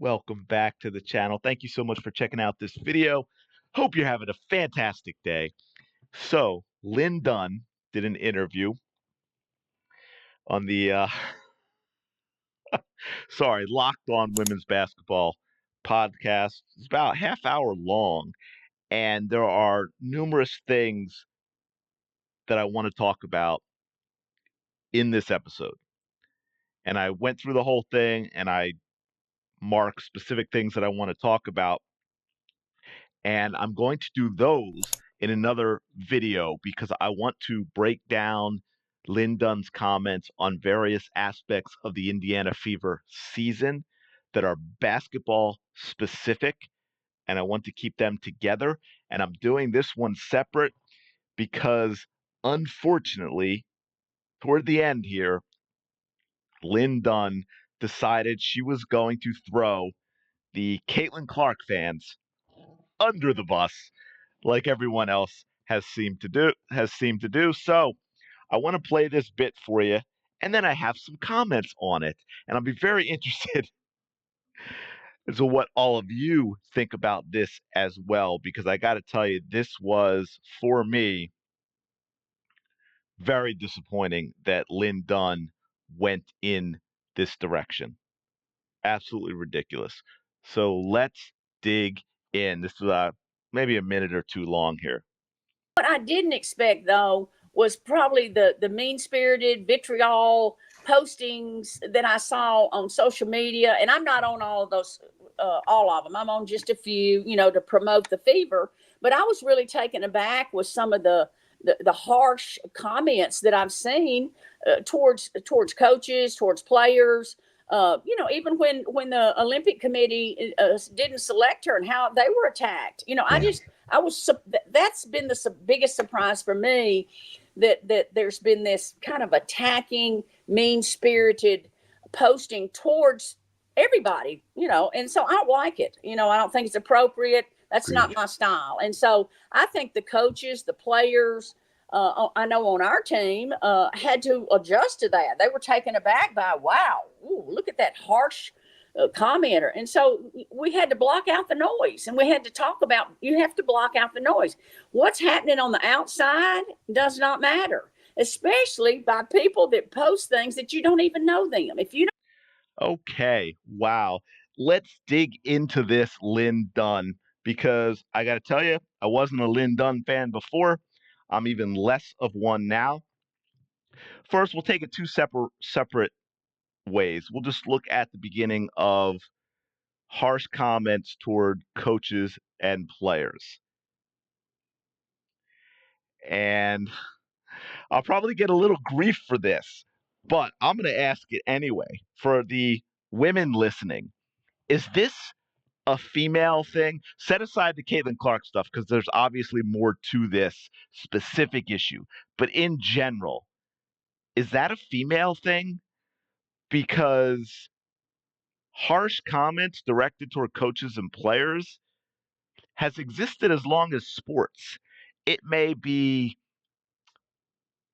Welcome back to the channel. Thank you so much for checking out this video. Hope you're having a fantastic day. So, Lin Dunn did an interview on the Locked On Women's Basketball podcast. It's about half hour long, and there are numerous things that I want to talk about in this episode. And I went through the whole thing and I marked specific things that I want to talk about. And I'm going to do those in another video because I want to break down Lin Dunn's comments on various aspects of the Indiana Fever season that are basketball specific, and I want to keep them together. And I'm doing this one separate because, unfortunately, toward the end here, Lin Dunn decided she was going to throw the Caitlin Clark fans under the bus like everyone else has seemed to do. So I want to play this bit for you, and then I have some comments on it, and I'll be very interested as to what all of you think about this as well, because I got to tell you, this was for me very disappointing that Lin Dunn went in this direction. Absolutely ridiculous. So let's dig in. This is maybe a minute or two long here. What I didn't expect, though, was probably the mean spirited vitriol postings that I saw on social media. And I'm not on all of those, all of them. I'm on just a few, to promote the Fever. But I was really taken aback with some of the harsh comments that I've seen towards coaches, towards players. Even when the Olympic Committee didn't select her and how they were attacked. That's been the biggest surprise for me, that there's been this kind of attacking, mean spirited posting towards everybody, and so I don't like it. I don't think it's appropriate. That's not my style. And so I think the coaches, the players, I know on our team had to adjust to that. They were taken aback by, wow, ooh, look at that harsh commenter. And so we had to block out the noise, and we had to talk about, you have to block out the noise. What's happening on the outside does not matter, especially by people that post things that you don't even know them. If you don't. Okay, wow. Let's dig into this Lin Dunn, because I got to tell you, I wasn't a Lin Dunn fan before. I'm even less of one now. First, we'll take it two separate ways. We'll just look at the beginning of harsh comments toward coaches and players. And I'll probably get a little grief for this, but I'm going to ask it anyway. For the women listening, is this a female thing? Set aside the Caitlin Clark stuff, because there's obviously more to this specific issue. But in general, is that a female thing? Because harsh comments directed toward coaches and players has existed as long as sports. It may be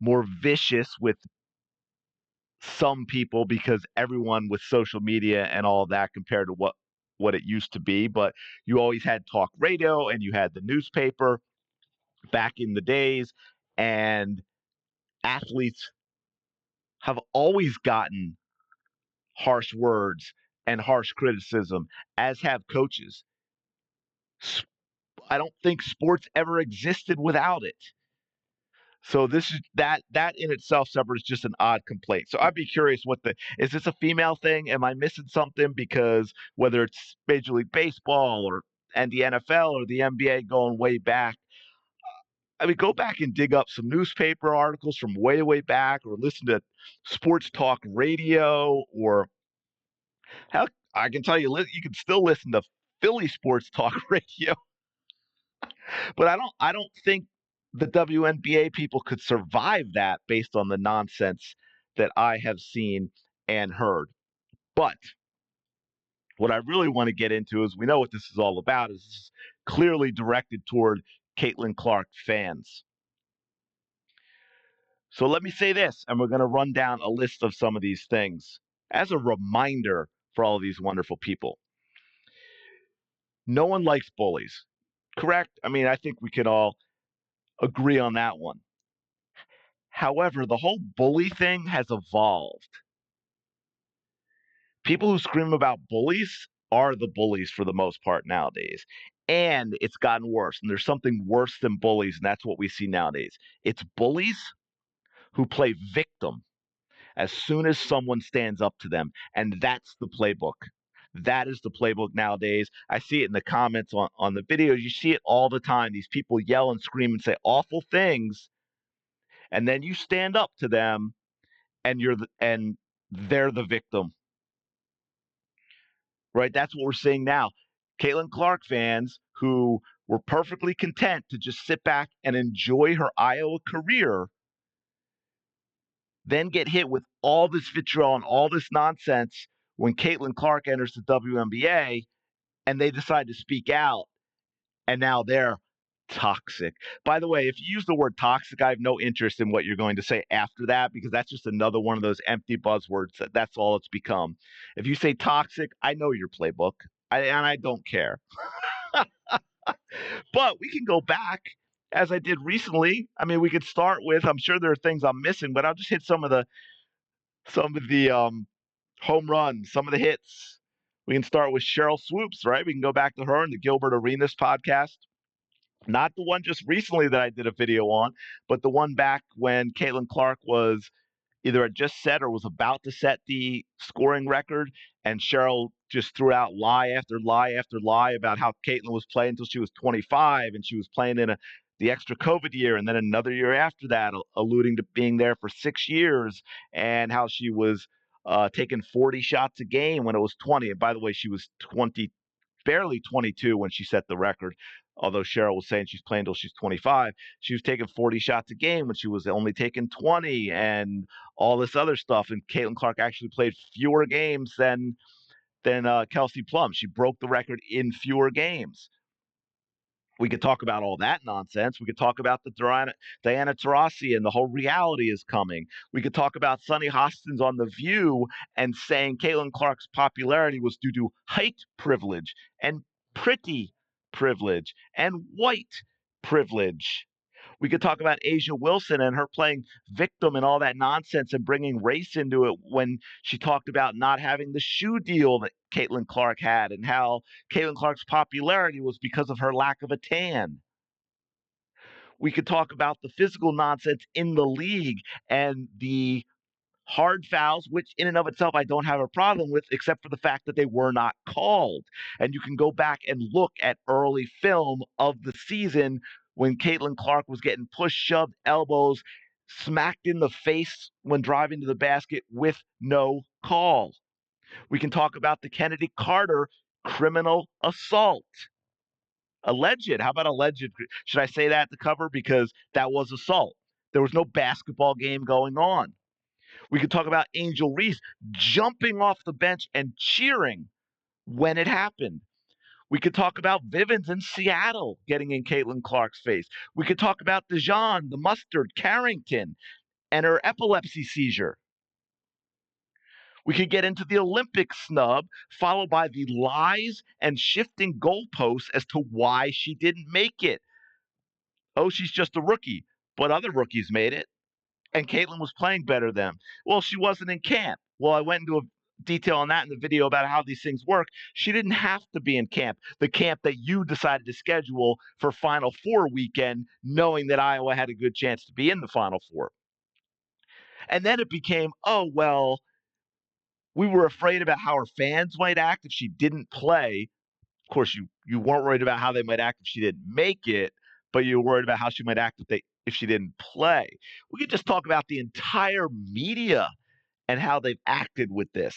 more vicious with some people because everyone with social media and all of that compared to what it used to be, but you always had talk radio and you had the newspaper back in the days, and athletes have always gotten harsh words and harsh criticism, as have coaches. I don't think sports ever existed without it. So this is that in itself separate is just an odd complaint. So I'd be curious, is this a female thing? Am I missing something? Because whether it's Major League Baseball and the NFL or the NBA going way back, I mean, go back and dig up some newspaper articles from way back, or listen to sports talk radio, or hell, I can tell you, you can still listen to Philly sports talk radio. But I don't think the WNBA people could survive that based on the nonsense that I have seen and heard. But what I really want to get into is, we know what this is all about. Is clearly directed toward Caitlin Clark fans. So let me say this, and we're going to run down a list of some of these things as a reminder for all of these wonderful people. No one likes bullies. Correct? I mean, I think we could all agree on that one. However, the whole bully thing has evolved. People who scream about bullies are the bullies for the most part nowadays. And it's gotten worse. And there's something worse than bullies, and that's what we see nowadays. It's bullies who play victim as soon as someone stands up to them. And that's the playbook. That is the playbook nowadays. I see it in the comments on the videos. You see it all the time. These people yell and scream and say awful things, and then you stand up to them, and they're the victim, right? That's what we're seeing now. Caitlin Clark fans who were perfectly content to just sit back and enjoy her Iowa career then get hit with all this vitriol and all this nonsense when Caitlin Clark enters the WNBA and they decide to speak out, and now they're toxic. By the way, if you use the word toxic, I have no interest in what you're going to say after that because that's just another one of those empty buzzwords. That's all it's become. If you say toxic, I know your playbook, and I don't care. But we can go back as I did recently. I mean, we could start with. I'm sure there are things I'm missing, but I'll just hit some of the home runs, some of the hits. We can start with Cheryl Swoops, right? We can go back to her in the Gilbert Arenas podcast. Not the one just recently that I did a video on, but the one back when Caitlin Clark was either had just set or was about to set the scoring record, and Cheryl just threw out lie after lie after lie about how Caitlin was playing until she was 25, and she was playing in the extra COVID year, and then another year after that, alluding to being there for 6 years, and how she was taking 40 shots a game when it was 20. And by the way, she was 20, barely 22 when she set the record. Although Cheryl was saying she's playing until she's 25, she was taking 40 shots a game when she was only taking 20, and all this other stuff. And Caitlin Clark actually played fewer games than Kelsey Plum. She broke the record in fewer games. We could talk about all that nonsense. We could talk about the Diana Taurasi and the whole reality is coming. We could talk about Sunny Hostins on The View and saying Caitlin Clark's popularity was due to height privilege and pretty privilege and white privilege. We could talk about Asia Wilson and her playing victim and all that nonsense and bringing race into it when she talked about not having the shoe deal that Caitlin Clark had and how Caitlin Clark's popularity was because of her lack of a tan. We could talk about the physical nonsense in the league and the hard fouls, which in and of itself I don't have a problem with, except for the fact that they were not called. And you can go back and look at early film of the season when Caitlin Clark was getting pushed, shoved, elbows, smacked in the face when driving to the basket with no call. We can talk about the Kennedy Carter criminal assault. Alleged. How about alleged? Should I say that at the cover? Because that was assault. There was no basketball game going on. We could talk about Angel Reese jumping off the bench and cheering when it happened. We could talk about Vivens in Seattle getting in Caitlin Clark's face. We could talk about Dijon, the mustard, Carrington, and her epilepsy seizure. We could get into the Olympic snub, followed by the lies and shifting goalposts as to why she didn't make it. Oh, she's just a rookie, but other rookies made it. And Caitlin was playing better than them. Well, she wasn't in camp. Well, I went into a detail on that in the video about how these things work. She didn't have to be in camp, the camp that you decided to schedule for Final Four weekend, knowing that Iowa had a good chance to be in the Final Four. And then it became, oh, well, we were afraid about how her fans might act if she didn't play. Of course, you weren't worried about how they might act if she didn't make it, but you were worried about how she might act if she didn't play. We could just talk about the entire media and how they've acted with this.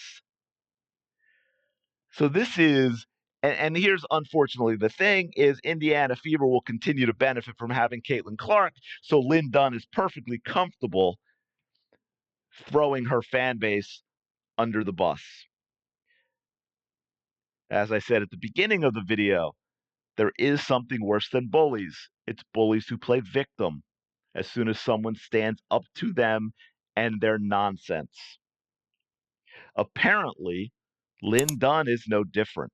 So this is, and here's unfortunately the thing is Indiana Fever will continue to benefit from having Caitlin Clark. So Lin Dunn is perfectly comfortable throwing her fan base under the bus. As I said at the beginning of the video, there is something worse than bullies. It's bullies who play victim as soon as someone stands up to them and their nonsense. Apparently, Lin Dunn is no different.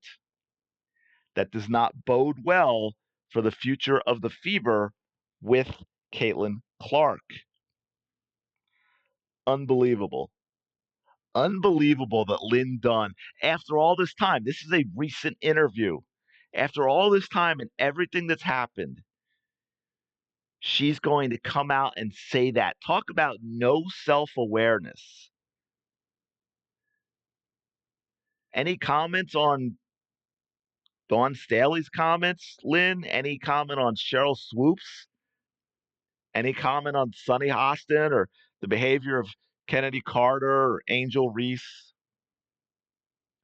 That does not bode well for the future of the Fever with Caitlin Clark. Unbelievable. Unbelievable that Lin Dunn, after all this time, this is a recent interview, after all this time and everything that's happened, she's going to come out and say that. Talk about no self awareness. Any comments on Dawn Staley's comments, Lynn? Any comment on Cheryl Swoops? Any comment on Sonny Hostin or the behavior of Kennedy Carter or Angel Reese?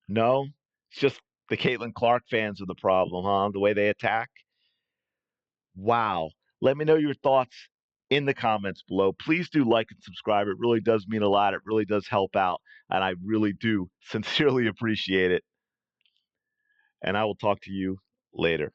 No? It's just the Caitlin Clark fans are the problem, huh? The way they attack? Wow. Let me know your thoughts in the comments below. Please do like and subscribe. It really does mean a lot. It really does help out. And I really do sincerely appreciate it. And I will talk to you later.